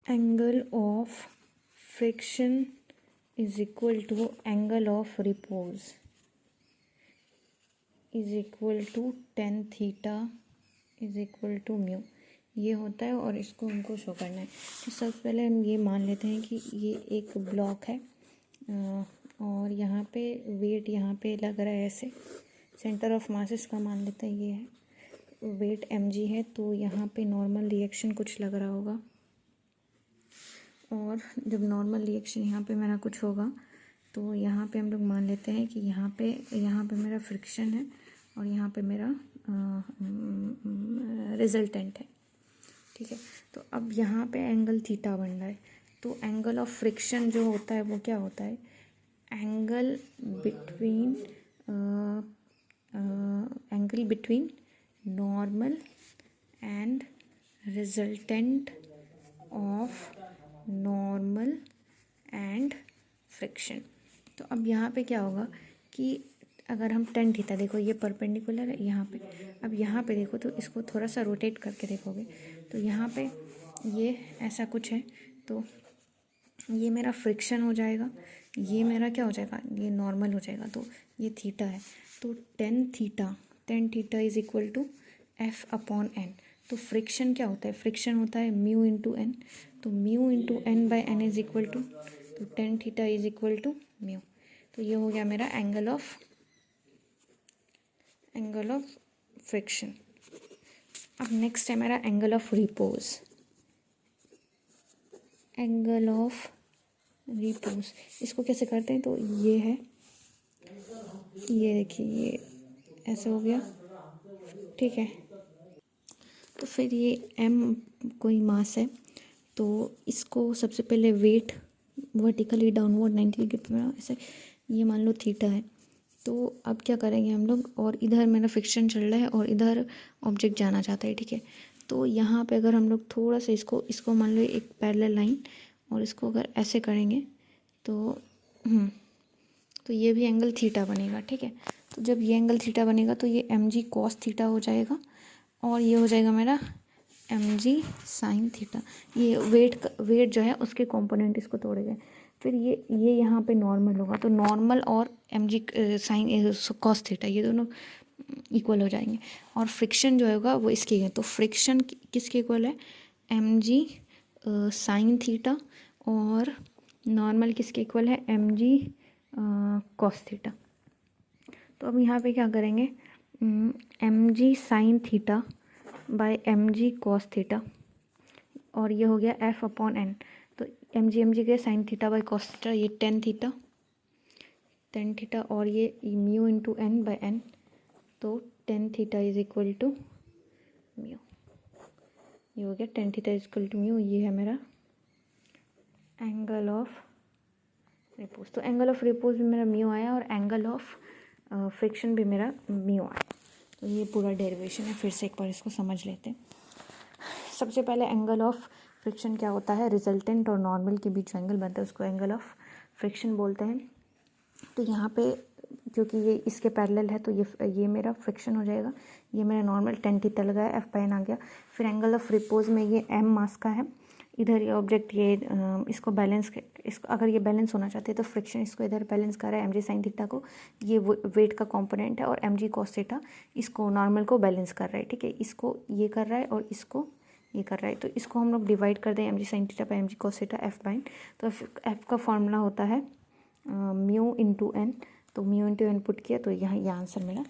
Angle of friction is equal to angle of repose is equal to tan theta is equal to mu, ये होता है और इसको हमको शो करना है। तो सबसे पहले हम ये मान लेते हैं कि ये एक ब्लॉक है और यहाँ पे वेट यहाँ पे लग रहा है ऐसे, सेंटर ऑफ मास इसका मान लेते हैं ये है, वेट mg है, तो यहाँ पे नॉर्मल रिएक्शन कुछ लग रहा होगा और जब नॉर्मल रिएक्शन यहाँ पे मेरा कुछ होगा तो यहाँ पे हम लोग मान लेते हैं कि यहाँ पे मेरा फ्रिक्शन है और यहाँ पे मेरा रिजल्टेंट है, ठीक है। तो अब यहाँ पे एंगल थीटा बन रहा है, तो एंगल ऑफ फ्रिक्शन जो होता है वो क्या होता है, angle between normal and resultant of normal and friction. तो अब यहाँ पे क्या होगा कि अगर हम टेन थीटा, देखो ये परपेंडिकुलर है यहाँ पे, अब यहाँ पे देखो तो इसको थोड़ा सा रोटेट करके देखोगे तो यहाँ पे ये ऐसा कुछ है, तो ये मेरा फ्रिक्शन हो जाएगा, ये मेरा क्या हो जाएगा, ये नॉर्मल हो जाएगा, तो ये थीटा है। तो tan theta is equal to F upon N. तो फ्रिक्शन क्या होता है, फ्रिक्शन होता है म्यू इंटू एन, तो mu into N by N is equal to, तो tan theta is equal to mu. तो ये हो गया मेरा एंगल ऑफ फ्रिक्शन। अब नेक्स्ट है मेरा angle of repose. Angle of repose इसको कैसे करते हैं, तो ये है, ये देखिए ये ऐसे हो गया, ठीक है। तो फिर ये m कोई मास है, तो इसको सबसे पहले वेट वर्टिकली डाउनवर्ड 90 डिग्री पर ऐसे, ये मान लो थीटा है। तो अब क्या करेंगे हम लोग, और इधर मेरा फ्रिक्शन चल रहा है और इधर ऑब्जेक्ट जाना चाहता है, ठीक है। तो यहाँ पे अगर हम लोग थोड़ा सा इसको मान लो एक पैरेलल लाइन, और इसको अगर ऐसे करेंगे तो तो ये भी एंगल थीटा बनेगा, ठीक है। तो जब ये एंगल थीटा बनेगा तो ये mg cos थीटा हो जाएगा और ये हो जाएगा मेरा mg sin थीटा। ये वेट जो है उसके कंपोनेंट इसको तोड़े गए, फिर ये यहाँ पे नॉर्मल होगा, तो नॉर्मल और mg sin cos थीटा ये दोनों इक्वल हो जाएंगे, और फ्रिक्शन जो होगा वो इसके है। तो फ्रिक्शन किसके इक्वल है, mg sin थीटा, और नॉर्मल किसके इक्वल है, mg cos थीटा। तो अब यहाँ पे क्या करेंगे, mg sin theta by mg cos theta, और ये हो गया f अपॉन n। तो mg के sin theta by cos theta, ये टेन थीटा और ये mu into n by n, तो tan theta is equal to mu, ये हो गया tan theta is equal to mu. ये है मेरा एंगल ऑफ रिपोज। तो एंगल ऑफ रिपोज भी मेरा म्यू आया और एंगल ऑफ फ्रिक्शन भी मेरा म्यू आया। तो ये पूरा डेरिवेशन है, फिर से एक बार इसको समझ लेते हैं। सबसे पहले एंगल ऑफ फ्रिक्शन क्या होता है, रिजल्टेंट और नॉर्मल के बीच जो एंगल बनता है उसको एंगल ऑफ फ्रिक्शन बोलते हैं। तो यहाँ पे क्योंकि ये इसके पैरेलल है तो ये मेरा फ्रिक्शन हो जाएगा, ये मेरा नॉर्मल टेन थीटा लगाया, एफ बाय एन आ गया। फिर एंगल ऑफ रिपोज में ये एम मास का है, इधर ये ऑब्जेक्ट ये इसको बैलेंस, इसको अगर ये बैलेंस होना चाहते हैं तो फ्रिक्शन इसको इधर बैलेंस कर रहा है mg sin थीटा को, ये वेट का कंपोनेंट है, और mg cos थीटा इसको नॉर्मल को बैलेंस कर रहा है, ठीक है। इसको ये कर रहा है और इसको ये कर रहा है, तो इसको हम लोग डिवाइड कर दें mg sin theta by mg cos theta F by N. तो एफ का फॉर्मूला होता है म्यू इंटू एन, तो म्यू इंटू एन पुट किया तो यहाँ ये आंसर मिला